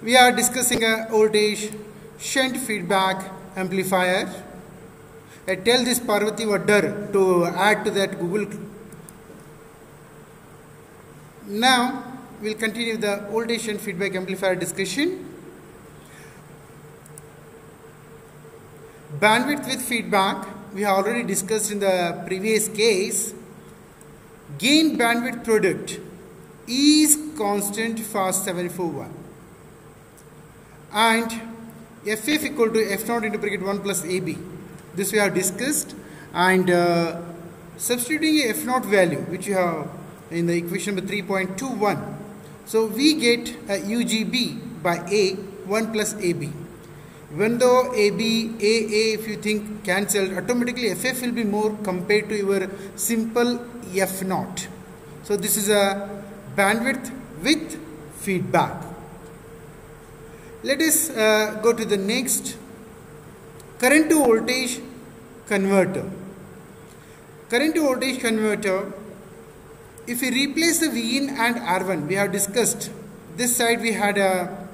We are discussing a voltage shunt feedback amplifier. I tell this Parvati Vaddar to add to that Google. Now we'll continue the voltage shunt feedback amplifier discussion. Bandwidth with feedback we have already discussed in the previous case. Gain bandwidth product is constant for 741 and FF equal to F0 into bracket 1 plus AB. This we have discussed, and substituting a F0 value which you have in the equation number 3.21. So we get a UGB by A 1 plus AB. Even though AB, AA if you think cancelled, automatically FF will be more compared to your simple F0. So this is a bandwidth with feedback. Let us go to the next. Current to voltage converter. Current to voltage converter, if we replace the Vin and R1, we have discussed this side we had a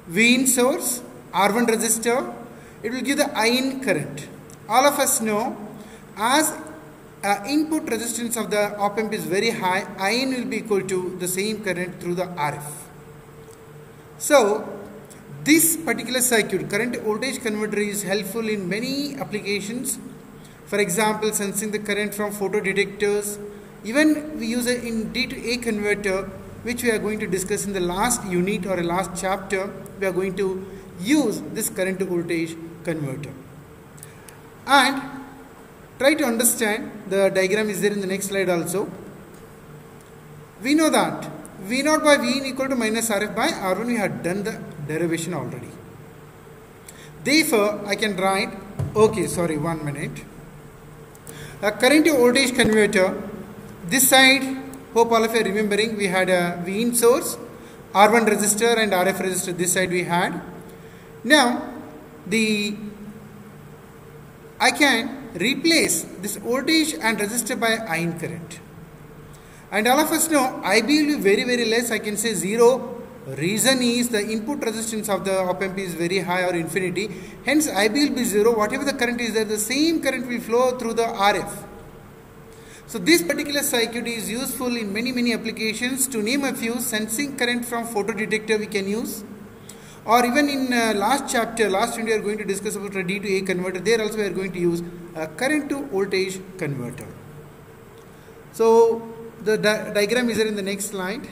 Vin source, R1 resistor, it will give the IN current. All of us know as input resistance of the op amp is very high, IN will be equal to the same current through the RF. So this particular circuit, current voltage converter, is helpful in many applications. For example, sensing the current from photodetectors. Even we use it in D to A converter, which we are going to discuss in the last unit or a last chapter. We are going to use this current to voltage converter. And try to understand, the diagram is there in the next slide also. We know that V0 by Vin equal to minus RF by R1, we had done the derivation already. Therefore, I can write, one minute. A current to voltage converter, this side, hope all of you are remembering, we had a Vin source, R1 resistor and RF resistor, this side we had. Now, I can replace this voltage and resistor by IN current. And all of us know IB will be very, very less. I can say 0. Reason is the input resistance of the op amp is very high or infinity. Hence IB will be 0. Whatever the current is there, the same current will flow through the RF. So this particular circuit is useful in many applications. To name a few, sensing current from photodetector we can use. Or even in last chapter, last one we are going to discuss about a D to A converter. There also we are going to use a current to voltage converter. So the diagram is there in the next slide.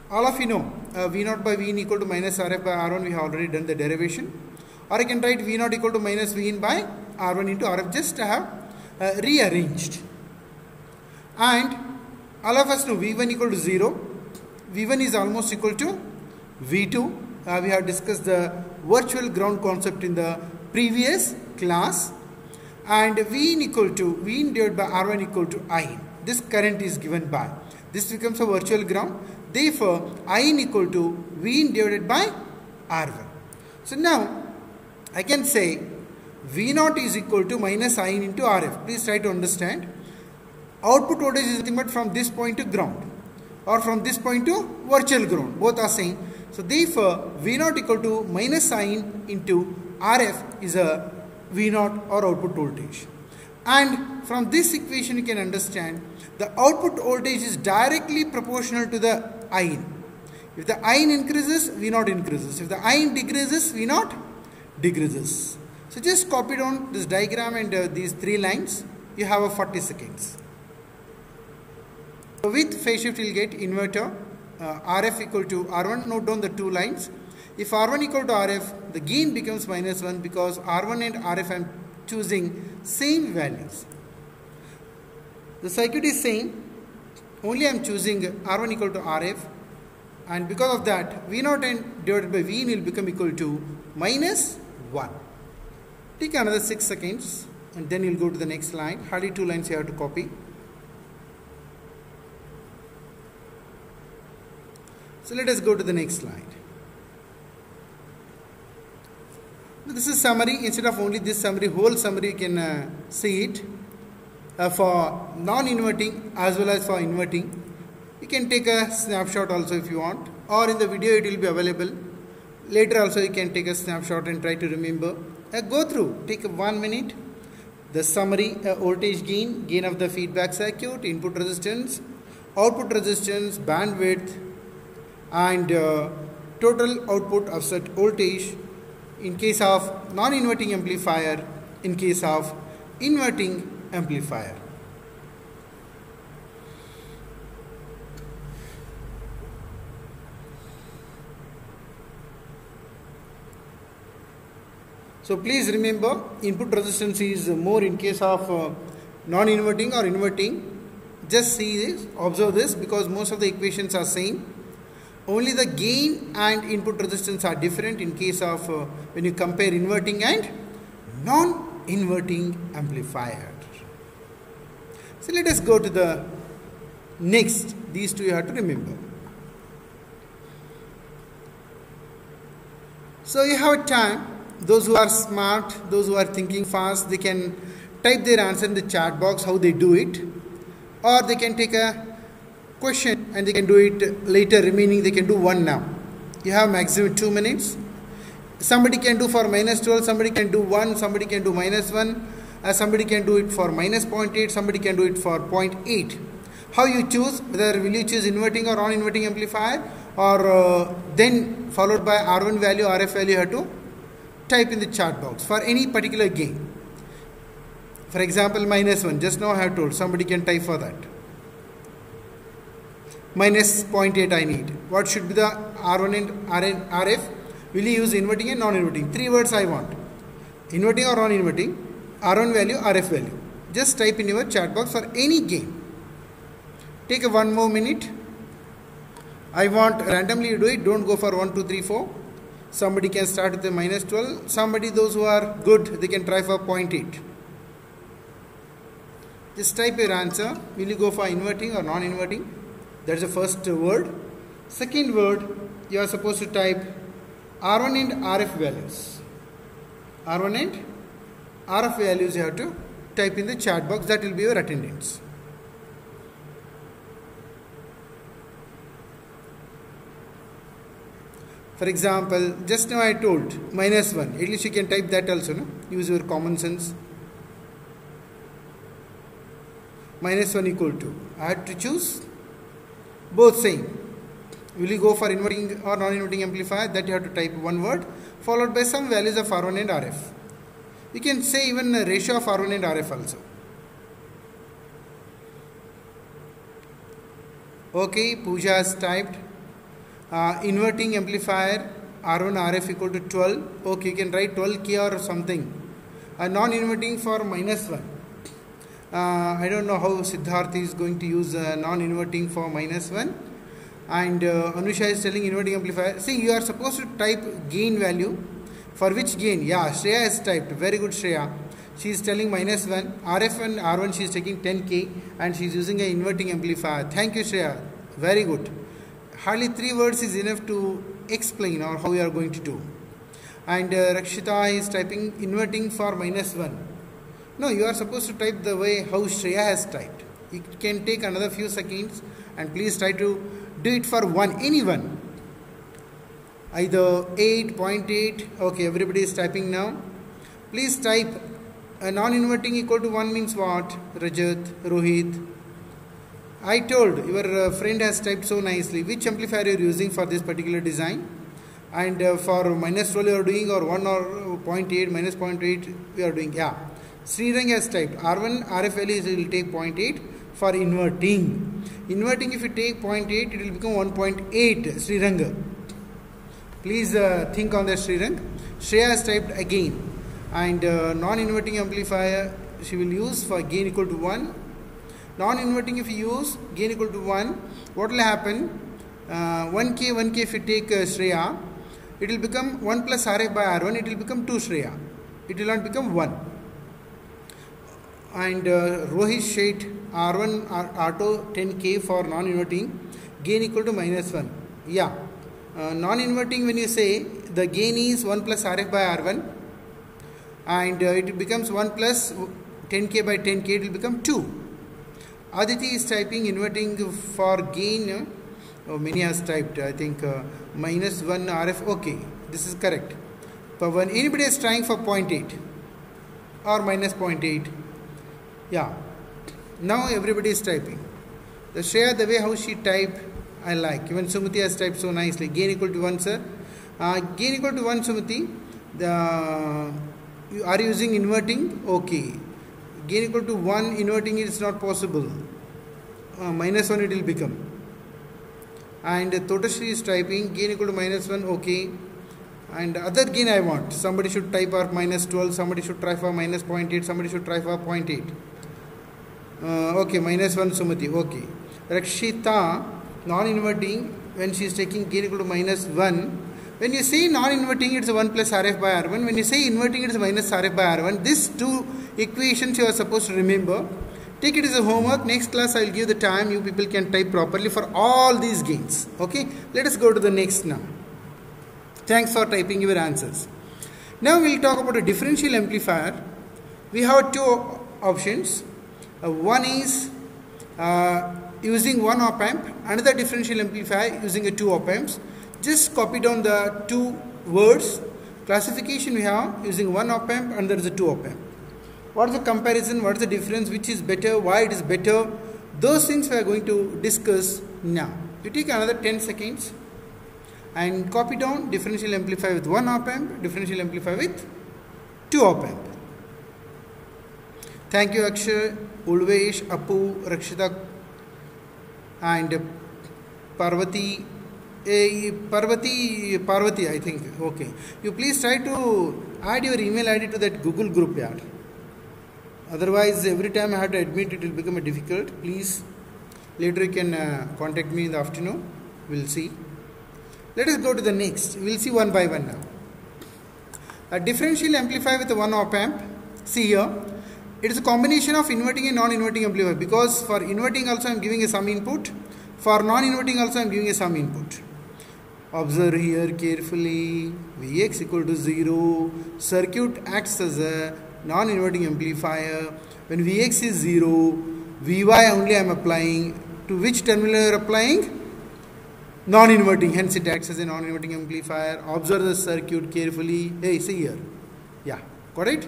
All of you know V0 by Vin equal to minus RF by R1, we have already done the derivation. Or I can write V0 equal to minus Vin by R1 into RF, just I have rearranged. And all of us know V1 equal to 0. V1 is almost equal to V2. We have discussed the virtual ground concept in the previous class. And Vin divided by R1 equal to IN. This current is given by. This becomes a virtual ground. Therefore, IN equal to Vin divided by R1. So now, I can say V0 is equal to minus IN into RF. Please try to understand. Output voltage is nothing but from this point to ground, or from this point to virtual ground. Both are same. So therefore, V0 equal to minus IN into RF is a V0 or output voltage. And from this equation you can understand the output voltage is directly proportional to the IN. If the IN increases, V0 increases. If the IN decreases, V0 decreases. So just copy down this diagram and these three lines. You have a 40 seconds. So with phase shift you will get inverter RF equal to R1. Note down the two lines. If R1 equal to RF, the gain becomes minus 1 because R1 and RF I am choosing same values. The circuit is same, only I am choosing R1 equal to RF, and because of that V0 and divided by Vin will become equal to minus 1. Take another 6 seconds and then you will go to the next line. Hardly 2 lines you have to copy. So let us go to the next slide. This is summary. Instead of only this summary, whole summary you can see it. For non-inverting as well as for inverting. You can take a snapshot also if you want, or in the video it will be available. Later also you can take a snapshot and try to remember. Go through, take 1 minute. The summary, voltage gain, gain of the feedback circuit, input resistance, output resistance, bandwidth, and total output offset voltage in case of non-inverting amplifier, in case of inverting amplifier. So please remember, input resistance is more in case of non-inverting or inverting. Just see this, observe this, because most of the equations are same. Only the gain and input resistance are different in case of when you compare inverting and non-inverting amplifier. So let us go to the next. These two you have to remember. So you have time. Those who are smart, those who are thinking fast, they can type their answer in the chat box how they do it, or they can take a question and they can do it later, remaining they can do one now. You have maximum 2 minutes. Somebody can do for -12, somebody can do 1, somebody can do -1, somebody can do it for -0.8, somebody can do it for 0.8. How you choose, whether will you choose inverting or non-inverting amplifier, or then followed by R1 value, RF value, you have to type in the chat box for any particular gain. For example, -1, just now I have told, somebody can type for that. -0.8 I need. What should be the R1 and RF? Will you use inverting and non-inverting? 3 words I want. Inverting or non-inverting, R1 value, RF value. Just type in your chat box for any gain. Take 1 more minute. I want randomly you do it. Don't go for 1, 2, 3, 4. Somebody can start with the -12. Somebody, those who are good, they can try for 0.8. Just type your answer. Will you go for inverting or non-inverting? That's the first word. Second word, you are supposed to type R1 and RF values. R1 and RF values you have to type in the chat box. That will be your attendance. For example, just now I told -1. At least you can type that also, no? Use your common sense. -1 equal to. I had to choose both same. Will you go for inverting or non-inverting amplifier? That you have to type one word followed by some values of R1 and RF. You can say even a ratio of R1 and RF also. Okay, Pooja has typed. Inverting amplifier R1 RF equal to 12. Okay, you can write 12K or something. Non-inverting for -1. I don't know how Siddharth is going to use non-inverting for -1. And Anusha is telling inverting amplifier. See, you are supposed to type gain value. For which gain? Yeah, Shreya has typed. Very good, Shreya. She is telling -1. RF and R1 she is taking 10K and she is using an inverting amplifier. Thank you, Shreya. Very good. Hardly 3 words is enough to explain or how you are going to do. And Rakshita is typing inverting for -1. No, you are supposed to type the way how Shreya has typed. It can take another few seconds and please try to do it for any one. Either 8.8. Okay, everybody is typing now. Please type a non-inverting equal to 1 means what? Rajat, Rohit. I told your friend has typed so nicely. Which amplifier you are using for this particular design? And for -12 you are doing, or 1 or 0.8, -0.8 you are doing. Yeah. Srirang has typed R1 RF values will take 0.8 for inverting. Inverting, if you take 0.8, it will become 1.8. Srirang. Please think on that, Srirang. Shreya has typed again. And non-inverting amplifier she will use for gain equal to 1. Non-inverting, if you use gain equal to 1, what will happen? 1K if you take Shreya, it will become 1 plus RF by R1, it will become 2 Shreya. It will not become 1. And Rohit Sheth, R1 auto 10K for non-inverting, gain equal to -1. Yeah. Non-inverting, when you say the gain is 1 plus RF by R1 and it becomes 1 plus 10K by 10K, it will become 2. Aditi is typing inverting for gain Oh, many has typed, I think minus 1 RF. Okay, this is correct. But when anybody is trying for 0.8 or minus 0.8, yeah, now everybody is typing. The Shreya, the way how she typed, I like. Even Sumati has typed so nicely. Gain equal to 1, sir. Gain equal to 1, Sumati. Are you using inverting? Okay. Gain equal to 1, inverting is not possible. Minus 1 it will become. And Totashri is typing gain equal to minus 1. Okay. And other gain I want. Somebody should type for minus 12. Somebody should try for minus 0.8. Somebody should try for 0.8. Okay, minus 1 Sumati. Okay. Rakshita, non-inverting, when she is taking gain equal to minus 1. When you say non-inverting, it's 1 plus RF by R1. When you say inverting, it's minus RF by R1. These two equations you are supposed to remember. Take it as a homework. Next class I will give the time. You people can type properly for all these gains. Okay. Let us go to the next now. Thanks for typing your answers. Now we will talk about a differential amplifier. We have two options. One is using one op amp. Another differential amplifier using a two op amps. Just copy down the two words. Classification we have using one op amp and there is a two op amp. What is the comparison? What is the difference? Which is better? Why it is better? Those things we are going to discuss now. You take another 10 seconds and copy down differential amplifier with one op amp, differential amplifier with two op amp. Thank you Akshay, Ulvesh, Apu, Rakshita and Parvati. Parvati I think. Okay. You please try to add your email ID to that Google group yard. Otherwise every time I have to admit it will become difficult. Please later you can contact me in the afternoon. We'll see. Let us go to the next. We'll see one by one now. A differential amplifier with a one op amp. See here. It is a combination of inverting and non-inverting amplifier, because for inverting also I am giving a some input. For non-inverting also I am giving a some input. Observe here carefully. Vx equal to 0. Circuit acts as a non-inverting amplifier. When Vx is 0, Vy only I am applying. To which terminal you are applying? Non-inverting. Hence it acts as a non-inverting amplifier. Observe the circuit carefully. Hey, see here. Yeah, got it?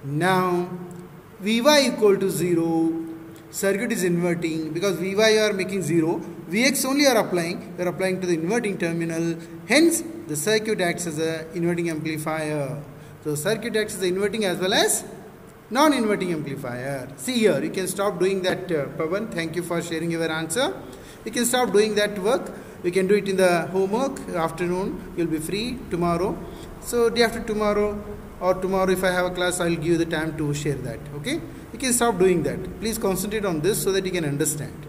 Now, Vy equal to 0. Circuit is inverting. Because Vy you are making 0. Vx only you are applying. You are applying to the inverting terminal. Hence, the circuit acts as a inverting amplifier. So circuit acts as the inverting as well as non-inverting amplifier. See here, you can stop doing that, Pavan. Thank you for sharing your answer. You can stop doing that work. You can do it in the homework. Afternoon, you'll be free tomorrow. So day after tomorrow or tomorrow if I have a class, I'll give you the time to share that. Okay? You can stop doing that. Please concentrate on this so that you can understand.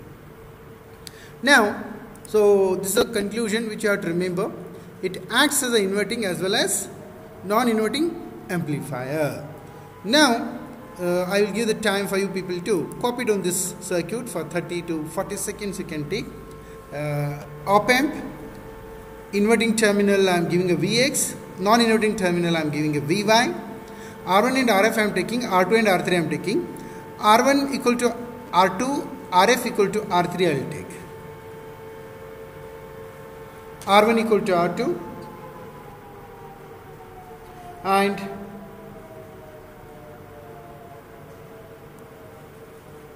Now, so this is a conclusion which you have to remember. It acts as an inverting as well as non-inverting amplifier. Now, I will give the time for you people to copy down this circuit for 30 to 40 seconds you can take. Op amp, inverting terminal I am giving a Vx, non-inverting terminal I am giving a Vy. R1 and RF I am taking, R2 and R3 I am taking. R1 equal to R2, RF equal to R3 I will take. R1 equal to R2 and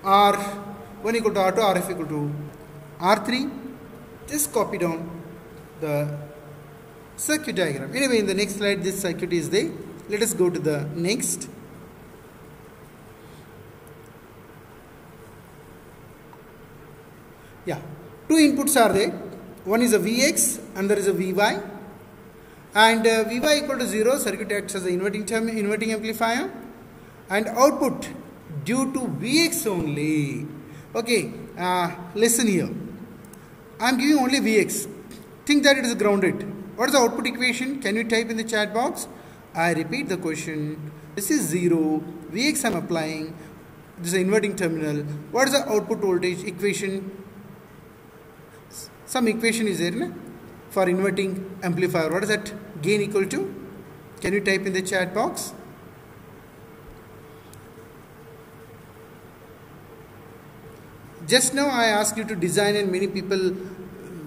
R1 equal to R2, RF equal to R3. Just copy down the circuit diagram. Anyway, in the next slide this circuit is there. Let us go to the next. Yeah, two inputs are there. One is a Vx and there is a Vy. And Vy equal to 0, circuit acts as an inverting amplifier. And output due to Vx only. Okay, listen here. I am giving only Vx. Think that it is grounded. What is the output equation? Can you type in the chat box? I repeat the question. This is 0. Vx I am applying. This is an inverting terminal. What is the output voltage equation? Some equation is there, na? For inverting amplifier. What is that gain equal to? Can you type in the chat box? Just now I asked you to design and many people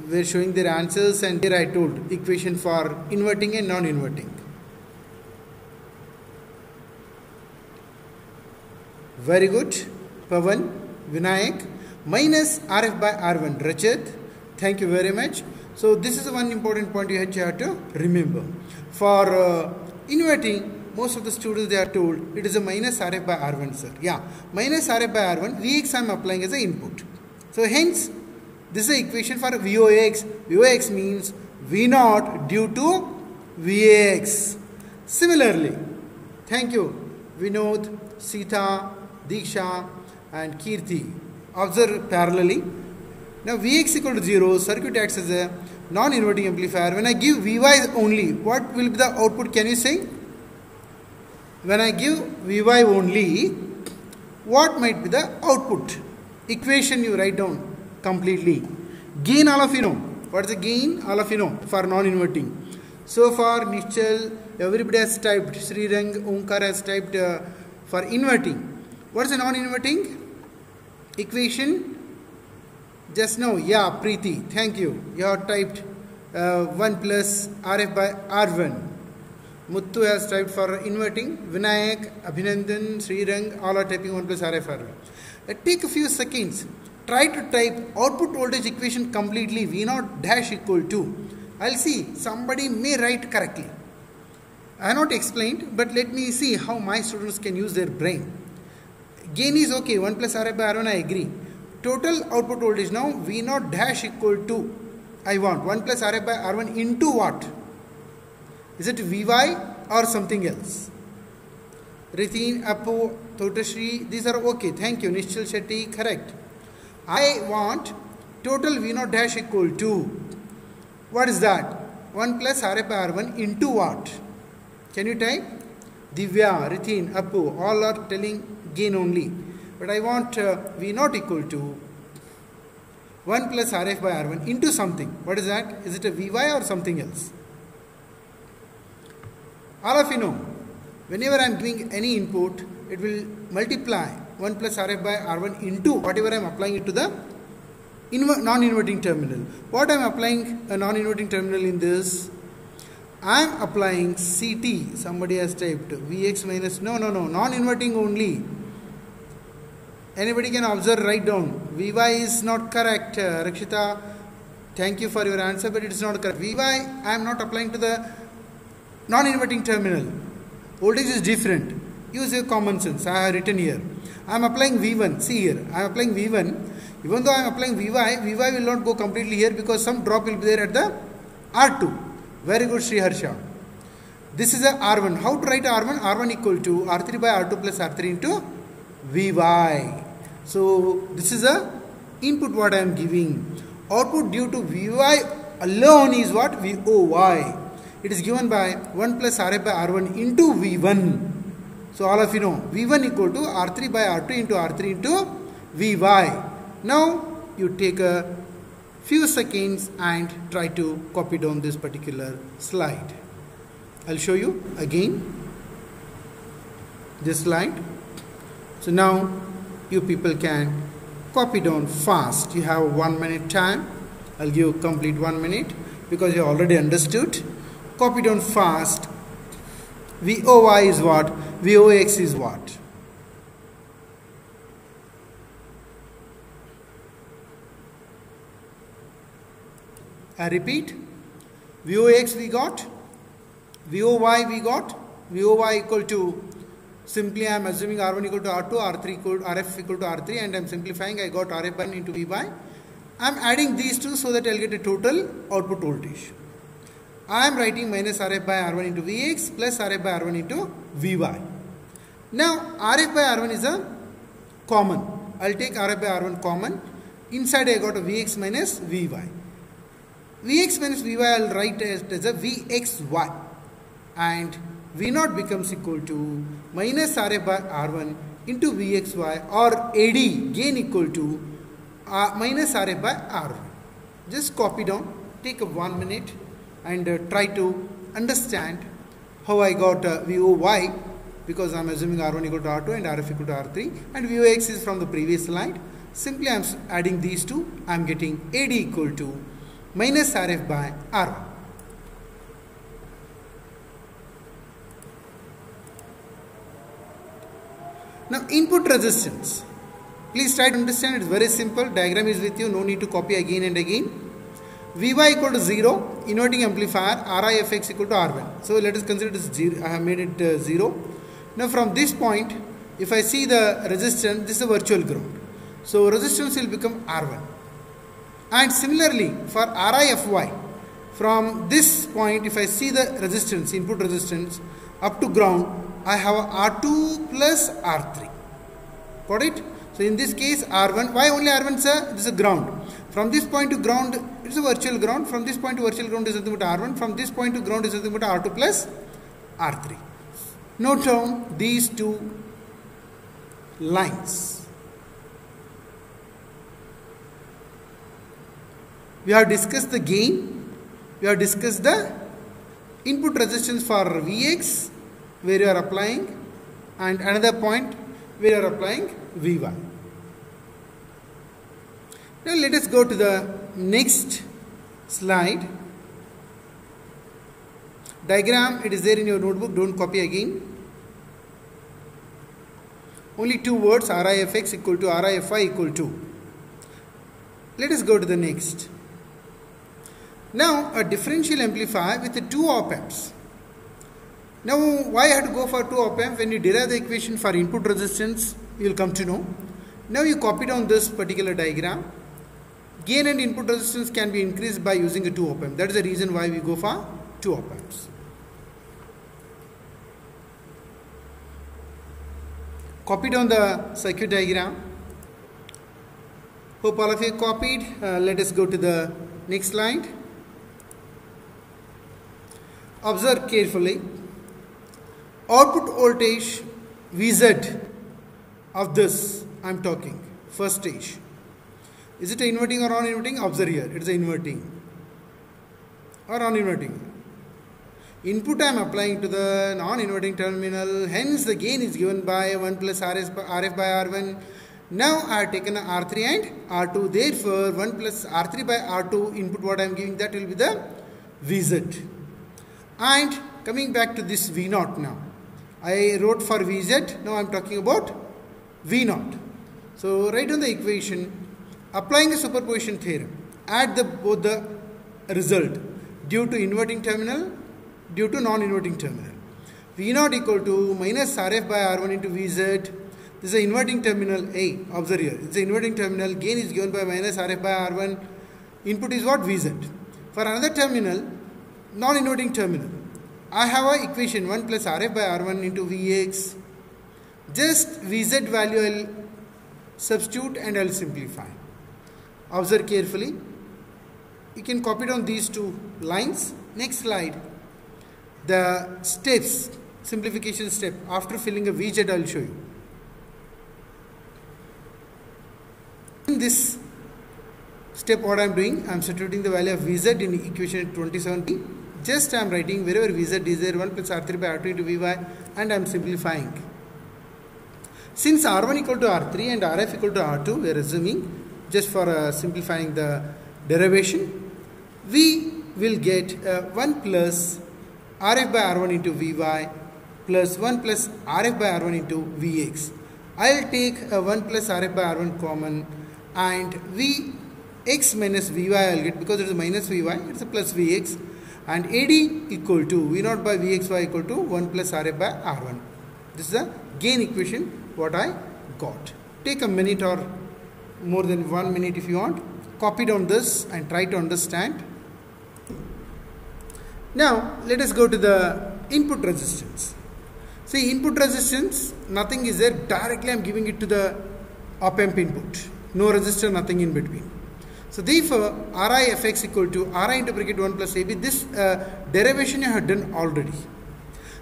were showing their answers, and here I told equation for inverting and non-inverting. Very good. Pavan, Vinayak, minus RF by R1. Rajat, thank you very much. So this is one important point you have to remember. For inverting, most of the students, they are told it is a minus RF by R1, sir. Yeah, minus RF by R1, Vx I am applying as an input. So hence, this is the equation for Vox. Vox means V0 due to Vax. Similarly, thank you, Vinod, Sita, Diksha and Kirti. Observe parallelly. Now Vx equal to 0, circuit acts as a non-inverting amplifier. When I give Vy only, what will be the output? Can you say? When I give Vy only, what might be the output? Equation you write down completely. Gain, all of you know. What is the gain? All of you know for non-inverting. So far, Nischal, everybody has typed. Srirang, Omkar has typed for inverting. What is the non-inverting equation? Just now, yeah, Preeti, thank you. You have typed 1 plus RF by R1. Muttu has typed for inverting. Vinayak, Abhinandan, Srirang, all are typing 1 plus RF R1. Take a few seconds. Try to type output voltage equation completely. V0 dash equal to. I'll see somebody may write correctly. I have not explained, but let me see how my students can use their brain. Gain is okay, 1 plus RF by R1, I agree. Total output voltage now, V0 dash equal to, I want 1 plus RF by R1 into what? Is it Vy or something else? Ritin, Apu, Totashri, these are okay. Thank you. Nishchal Shetty, correct. I want total V0 dash equal to, what is that? 1 plus RF by R1 into what? Can you type? Divya, Ritin, Apu, all are telling gain only. But I want V0 equal to 1 plus RF by R1 into something. What is that? Is it a Vy or something else? All of you know, whenever I am giving any input, it will multiply 1 plus RF by R1 into whatever I am applying it to the non-inverting terminal. What I am applying a non-inverting terminal in this? I am applying CT. Somebody has typed Vx minus, no, non-inverting only. Anybody can observe, write down. Vy is not correct. Rakshita, thank you for your answer, but it is not correct. Vy, I am not applying to the non-inverting terminal. Voltage is different. Use your common sense. I have written here. I am applying V1. See here. I am applying V1. Even though I am applying Vy will not go completely here because some drop will be there at the R2. Very good, Sri Harsha. This is a R1. How to write R1? R1 equal to R3 by R2 plus R3 into Vy. So this is a input what I am giving. Output due to Vy alone is what? Voy. It is given by 1 plus RF by R1 into V1. So all of you know V1 equal to R3 by R2 into R3 into Vy. Now you take a few seconds and try to copy down this particular slide. I'll show you again this slide. So now you people can copy down fast. You have 1 minute time. I'll give you complete 1 minute because you already understood. Copy down fast. Voy is what? Vox is what? I repeat. Vox we got. Voy we got. Voy equal to, simply I am assuming R1 equal to R2, R3 equal to RF equal to R3, and I am simplifying. I got RF by into Vy. I am adding these two so that I will get a total output voltage. I am writing minus RF by R1 into Vx plus RF by R1 into Vy. Now RF by R1 is a common. I will take RF by R1 common. Inside I got a Vx minus Vy. Vx minus Vy I will write as a Vxy. And V0 becomes equal to minus RF by R1 into Vxy, or AD gain equal to minus RF by R1. Just copy down, take a 1 minute and try to understand how I got Voy, because I am assuming R1 equal to R2 and RF equal to R3, and Vox is from the previous slide. Simply I am adding these two. I am getting AD equal to minus Rf by R1. Now input resistance. Please try to understand, it's very simple. Diagram is with you, no need to copy again and again. Vy equal to 0, inverting amplifier, Rifx equal to R1. So let us consider this 0, I have made it 0. Now from this point, if I see the resistance, this is a virtual ground. So resistance will become R1. And similarly for Rify, from this point, if I see the resistance, input resistance up to ground, I have R2 plus R3. Got it? So in this case R1, why only R1 sir? This is a ground. From this point to ground, it is a virtual ground. From this point to virtual ground is nothing but R1. From this point to ground is nothing but R2 plus R3. Note down these two lines. We have discussed the gain. We have discussed the input resistance for Vx, where you are applying, and another point where you are applying Vy. Now let us go to the next slide. Diagram, it is there in your notebook, don't copy again. Only two words, Rifx equal to Rify equal to. Let us go to the next. Now a differential amplifier with the two op-amps. Now why I have to go for two op-amps? When you derive the equation for input resistance, you will come to know. Now you copy down this particular diagram. Gain and input resistance can be increased by using a two op-amp. That is the reason why we go for two op-amps. Copy down the circuit diagram. Hope all of you copied. Let us go to the next slide. Observe carefully. Output voltage Vz of this I am talking, first stage. Is it inverting or non-inverting? Observe here, it is inverting or non-inverting. Input I am applying to the non-inverting terminal, hence the gain is given by 1 plus Rf by R1. Now I have taken R3 and R2, therefore 1 plus R3 by R2 input what I am giving, that will be the Vz. And coming back to this V0 now. I wrote for Vz, now I am talking about V0. So write down the equation, applying a superposition theorem, add both the result due to inverting terminal, due to non-inverting terminal. V0 equal to minus Rf by R1 into Vz. This is the inverting terminal A, observe here, it is the inverting terminal, gain is given by minus Rf by R1, input is what? Vz. For another terminal, non-inverting terminal, I have a equation 1 plus Rf by R1 into Vx. Just Vz value I will substitute and I will simplify. Observe carefully. You can copy down these two lines. Next slide. The steps, simplification step. After filling a Vz I will show you. In this step what I am doing, I am substituting the value of Vz in equation 27. Just I am writing wherever Vz is there 1 plus R3 by R2 into Vy, and I am simplifying. Since R1 equal to R3 and Rf equal to R2, we are assuming, just for simplifying the derivation, we will get 1 plus Rf by R1 into Vy plus 1 plus Rf by R1 into Vx. I will take 1 plus Rf by R1 common, and Vx minus Vy I will get, because it is a minus Vy, it is a plus Vx. And AD equal to V0 by Vxy equal to 1 plus Rf by R1. This is the gain equation what I got. Take a minute or more than 1 minute if you want. Copy down this and try to understand. Now let us go to the input resistance. See, input resistance, nothing is there. Directly I am giving it to the op-amp input. No resistor, nothing in between. So therefore, Rifx equal to Ri into bracket 1 plus AB. This derivation I have done already.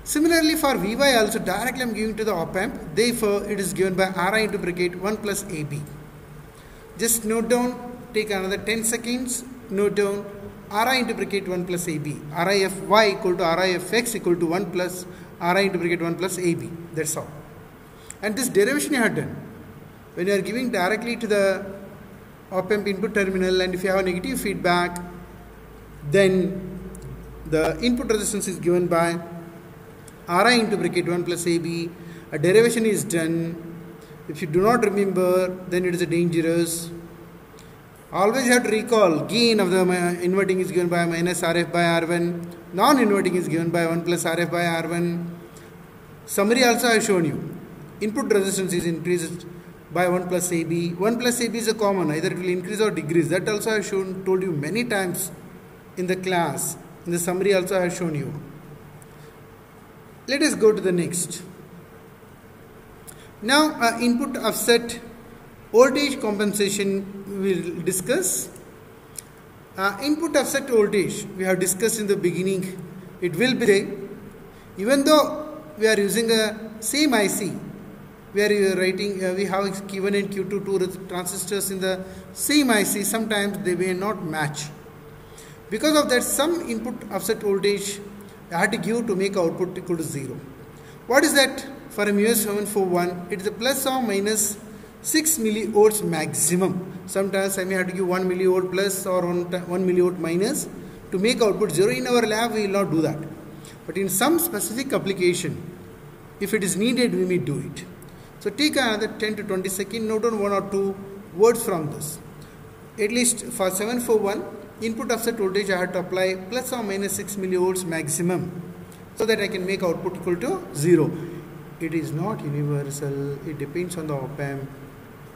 Similarly for Vy also, directly I am giving to the op-amp. Therefore, it is given by Ri into bracket 1 plus AB. Just note down, take another 10 seconds. Note down Ri into bracket 1 plus AB. Rify equal to Rifx equal to 1 plus Ri into bracket 1 plus AB. That's all. And this derivation you have done. When you are giving directly to the op-amp input terminal, and if you have a negative feedback, Then the input resistance is given by Ri into bracket 1 plus AB. A derivation is done. If you do not remember, then it is dangerous. Always have to recall gain of the inverting is given by minus Rf by R1. Non-inverting is given by 1 plus Rf by R1. Summary also I have shown you. Input resistance is increased by 1 plus AB. 1 plus AB is a common. Either it will increase or decrease. That also I have told you many times in the class. In the summary also I have shown you. Let us go to the next. Now input offset voltage compensation we will discuss. Input offset voltage we have discussed in the beginning. It will be there. Even though we are using a same IC, we are writing, we have Q1 and Q2 two transistors in the same IC, sometimes they may not match. Because of that, some input offset voltage I had to give to make output equal to 0. What is that? For a MUF741, it is a plus or minus 6 millivolts maximum. Sometimes I may have to give 1 millivolt plus or 1 millivolt minus to make output 0. In our lab, we will not do that. But in some specific application, if it is needed, we may do it. So take another 10 to 20 seconds, note down 1 or 2 words from this. At least for 741, input offset voltage I have to apply plus or minus 6 millivolts maximum so that I can make output equal to 0. It is not universal, it depends on the op-amp.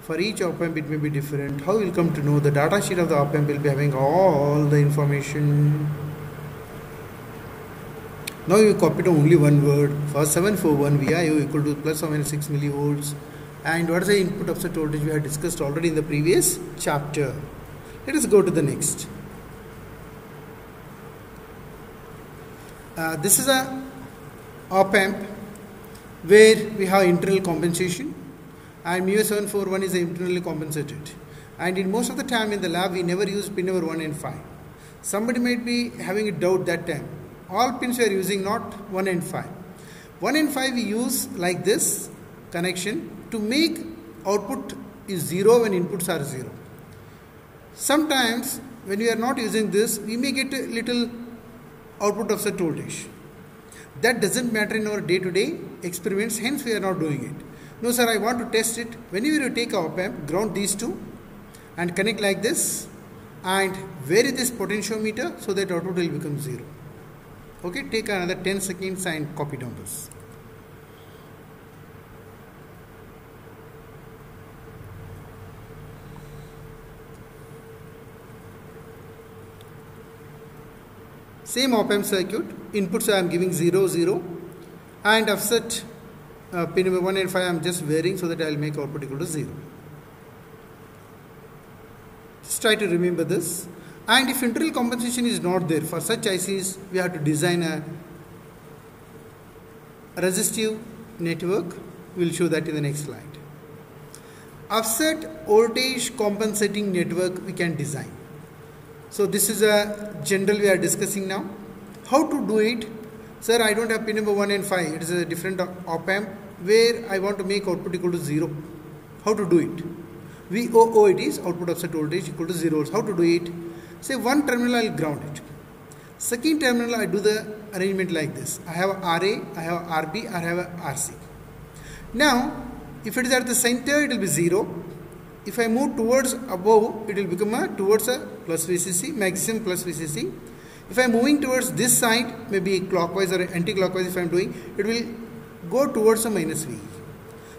For each op-amp it may be different. How you will come to know? The data sheet of the op-amp will be having all the information. Now you copy to only one word. For 741 VIO equal to plus or minus 6 millivolts. And what is the input offset voltage we have discussed already in the previous chapter. Let us go to the next. This is a op-amp where we have internal compensation, and MUF741 is internally compensated. And in most of the time in the lab we never use pin number 1 and 5. Somebody might be having a doubt that time. All pins we are using not 1 and 5. 1 and 5 we use like this connection to make output is 0 when inputs are 0. Sometimes when we are not using this, we may get a little output offset voltage. That doesn't matter in our day-to-day experiments, hence we are not doing it. No sir, I want to test it. Whenever you take a op-amp, ground these two and connect like this and vary this potentiometer so that output will become 0. Okay, take another 10 seconds and copy down this. Same op-amp circuit, inputs I am giving 0, 0 and offset pin number 1 and 5 I am just varying so that I will make output equal to 0. Just try to remember this. And if internal compensation is not there, for such ICs we have to design a resistive network. We will show that in the next slide. Offset voltage compensating network we can design. So this is a general we are discussing now. How to do it? Sir, I don't have pin number 1 and 5. It is a different op-amp where I want to make output equal to 0. How to do it? VOO it is, output offset voltage equal to 0. How to do it? Say one terminal I will ground it. Second terminal I do the arrangement like this. I have RA, I have RB, I have RC. Now, if it is at the center, it will be 0. If I move towards above, it will become towards a plus VCC, maximum plus VCC. If I am moving towards this side, maybe clockwise or anti-clockwise if I am doing, it will go towards a minus VE.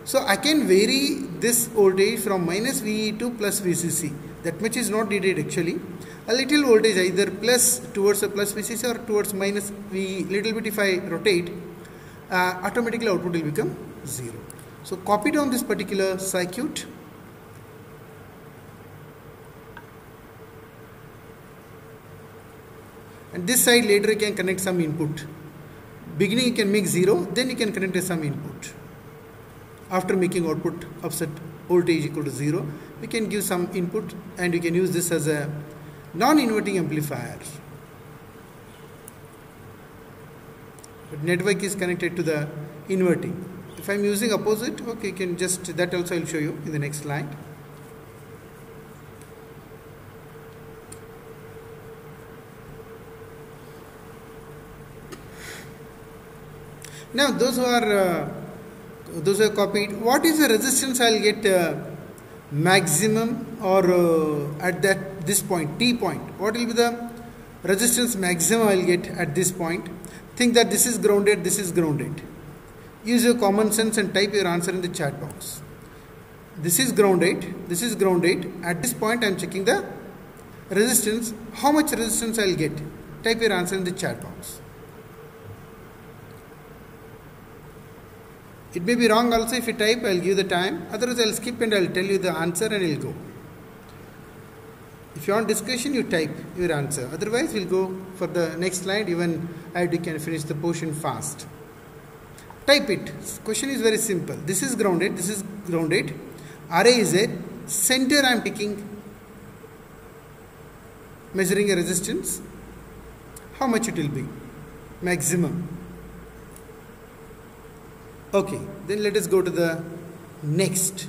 So I can vary this voltage from minus VE to plus VCC. That much is not needed actually. A little voltage either plus towards a plus VCC or towards minus VE. Little bit if I rotate, automatically output will become 0. So copy down this particular circuit. And this side later you can connect some input. Beginning you can make 0, then you can connect some input. After making output offset voltage equal to 0, we can give some input and you can use this as a non-inverting amplifier. But network is connected to the inverting. If I am using opposite, okay, you can just, that also I will show you in the next slide. Now those who have copied, what is the resistance I'll get maximum, or at this point, T point, what will be the resistance maximum I'll get at this point? Think that this is grounded, this is grounded. Use your common sense and type your answer in the chat box. This is grounded, this is grounded. At this point I am checking the resistance. How much resistance I'll get? Type your answer in the chat box. It may be wrong also. If you type, I'll give the time. Otherwise, I'll skip and I'll tell you the answer and I'll go. If you want discussion, you type your answer. Otherwise, we'll go for the next slide. Even I can finish the portion fast. Type it. Question is very simple. This is grounded. This is grounded. Array is it. Center I am taking. Measuring a resistance. How much it will be? Maximum. Okay, then let us go to the next.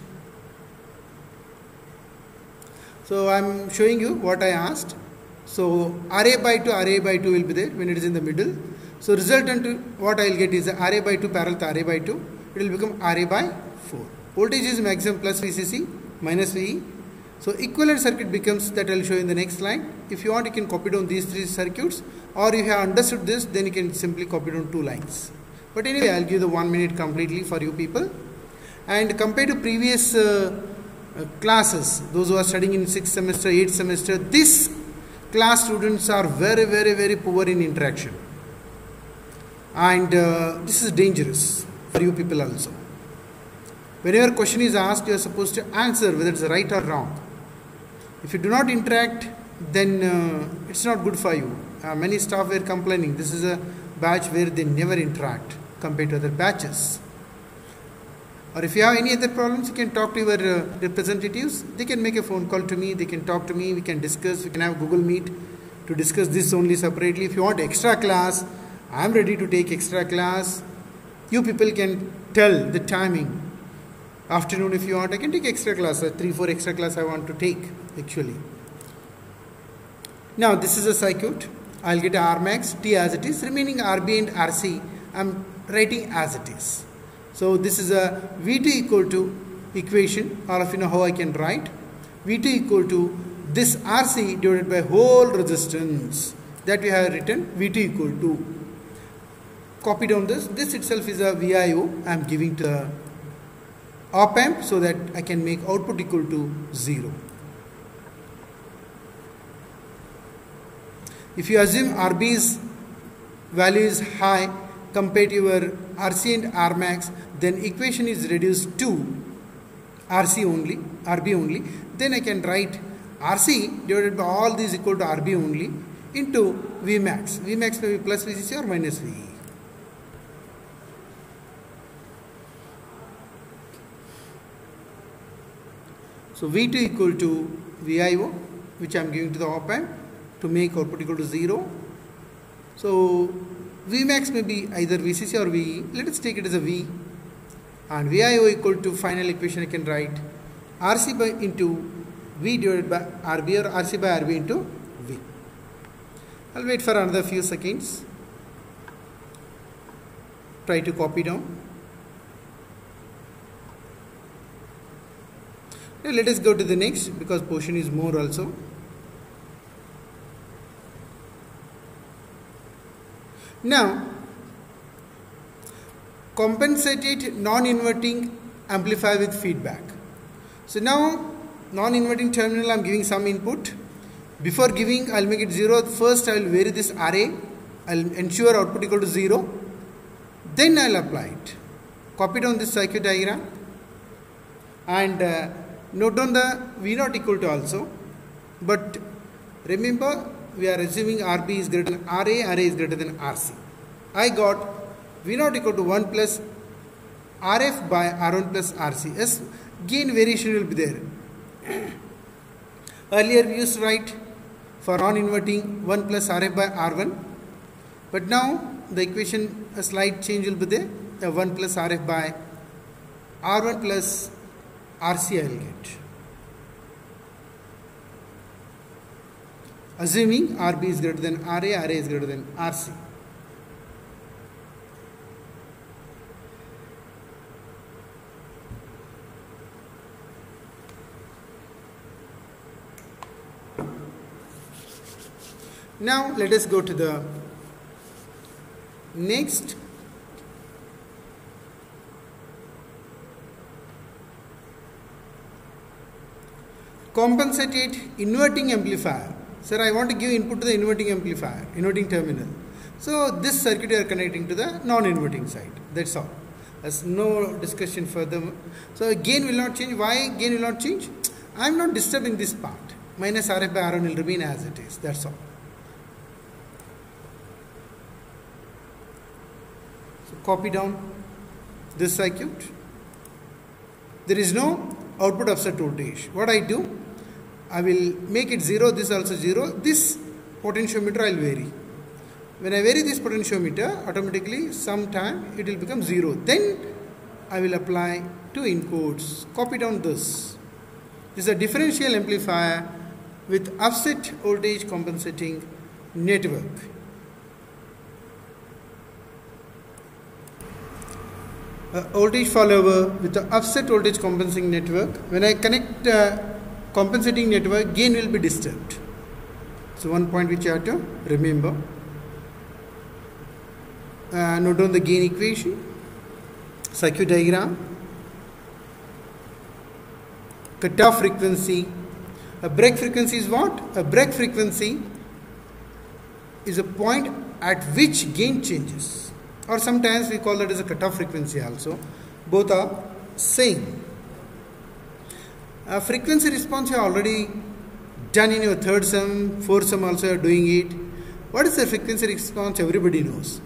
So I am showing you what I asked. So RA by 2 will be there when it is in the middle. So resultant what I will get is RA by 2 parallel to RA by 2. It will become RA by 4. Voltage is maximum plus VCC minus VE. So equivalent circuit becomes, that I will show you in the next slide. If you want, you can copy down these 3 circuits, or if you have understood this, then you can simply copy down 2 lines. But anyway, I'll give the 1 minute completely for you people. And compared to previous classes, those who are studying in 6th semester, 8th semester, this class students are very poor in interaction. And this is dangerous for you people also. Whenever question is asked, you are supposed to answer whether it's right or wrong. If you do not interact, then it's not good for you. Many staff were complaining. This is a batch where they never interact compared to other batches. Or if you have any other problems, you can talk to your representatives. They can make a phone call to me, they can talk to me, we can discuss, we can have Google Meet to discuss this only separately. If you want extra class, I am ready to take extra class. You people can tell the timing. Afternoon if you want, I can take extra class, 3-4 extra class I want to take actually. Now this is a circuit. I'll get R max, T as it is, remaining RB and RC I'm writing as it is. So this is a V2 equal to equation. All of you know how I can write. V2 equal to this RC divided by whole resistance, that we have written V2 equal to. Copy down this. This itself is a VIO I am giving to the op amp so that I can make output equal to 0. If you assume RB's value is high compared to your RC and R max, then equation is reduced to RC only, RB only. Then I can write RC divided by all these equal to RB only into V max. V max may be plus VCC or minus VE. So V2 equal to VIO, which I am giving to the op amp to make output equal to 0. So Vmax may be either VCC or VE. Let us take it as a V. And VIO equal to final equation I can write RC by into V divided by RB, or RC by RB into V. I'll wait for another few seconds. Try to copy down. Now let us go to the next, because portion is more also. Now, compensated non-inverting amplifier with feedback. So now, non-inverting terminal I am giving some input. Before giving, I will make it 0. First I will vary this array. I will ensure output equal to 0. Then I will apply it. Copy down this circuit diagram. And note down the V0 equal to also. But remember, we are assuming RB is greater than RA, RA is greater than RC. I got V0 equal to 1 plus RF by R1 plus RC. Yes, gain variation will be there. Earlier we used to write for non-inverting 1 plus RF by R1. But now the equation, a slight change will be there. 1 plus RF by R1 plus RC I will get. Assuming RB is greater than RA, RA is greater than RC. Now let us go to the next. Compensated inverting amplifier. Sir, I want to give input to the inverting amplifier, inverting terminal. So this circuit you are connecting to the non-inverting side. That's all. There's no discussion further. So gain will not change. Why gain will not change? I am not disturbing this part. Minus RF by R1 will remain as it is. That's all. So copy down this circuit. There is no output offset voltage. What I do? I will make it 0. This also 0. This potentiometer I will vary. When I vary this potentiometer, automatically sometime it will become 0. Then I will apply 2 inputs. Copy down this. This is a differential amplifier with offset voltage compensating network. A voltage follower with the offset voltage compensating network. When I connect compensating network, gain will be disturbed. So one point which you have to remember. Note down the gain equation, circuit diagram, cutoff frequency. A break frequency is what? A break frequency is a point at which gain changes, or sometimes we call that as a cutoff frequency also. Both are same. Frequency response you have already done in your third sum, fourth sum also you are doing it. What is the frequency response? Everybody knows.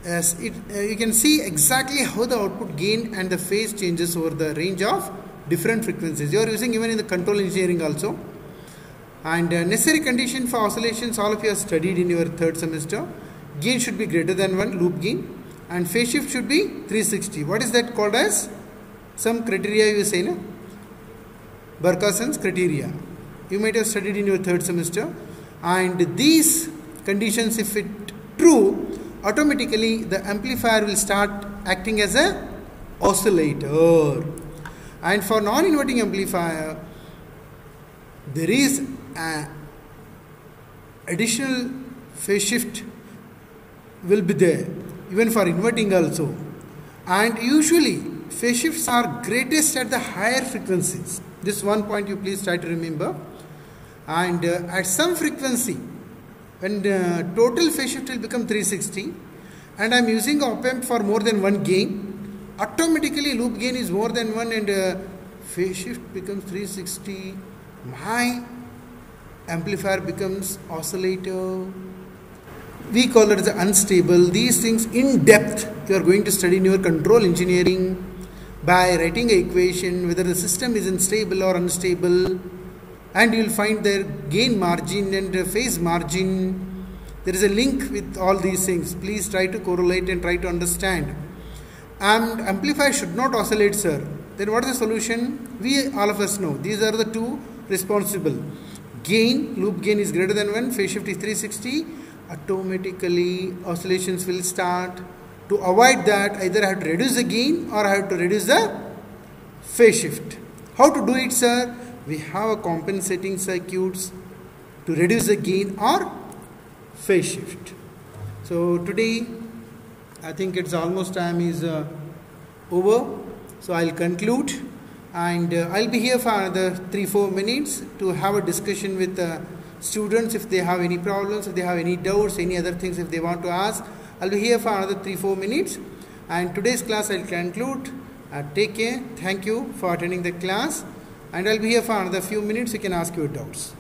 As you can see exactly how the output gain and the phase changes over the range of different frequencies. You are using even in the control engineering also. And necessary condition for oscillations all of you have studied in your third semester. Gain should be greater than 1, loop gain, and phase shift should be 360. What is that called as? Some criteria you say, no? Barkhaussen's criteria. You might have studied in your third semester. And these conditions, if it true, automatically the amplifier will start acting as a oscillator. And for non-inverting amplifier, there is an additional phase shift will be there, even for inverting also. And usually phase shifts are greatest at the higher frequencies. This one point you please try to remember. And at some frequency, when the total phase shift will become 360, and I am using op amp for more than 1 gain, automatically loop gain is more than 1 and phase shift becomes 360. My amplifier becomes oscillator. We call it as unstable. These things in depth you are going to study in your control engineering by writing an equation whether the system is unstable or unstable, and you will find their gain margin and phase margin. There is a link with all these things. Please try to correlate and try to understand. And amplifier should not oscillate, sir. Then what is the solution? We all of us know these are the two responsible. Gain, loop gain is greater than 1, phase shift is 360. Automatically oscillations will start. To avoid that, either I have to reduce the gain or I have to reduce the phase shift. How to do it, sir? We have a compensating circuits to reduce the gain or phase shift. So today I think it's almost time is over. So I'll conclude, and I'll be here for another 3-4 minutes to have a discussion with students if they have any problems, if they have any doubts, any other things if they want to ask. I'll be here for another 3-4 minutes, and today's class I'll conclude. Take care. Thank you for attending the class, and I'll be here for another few minutes. You can ask your doubts.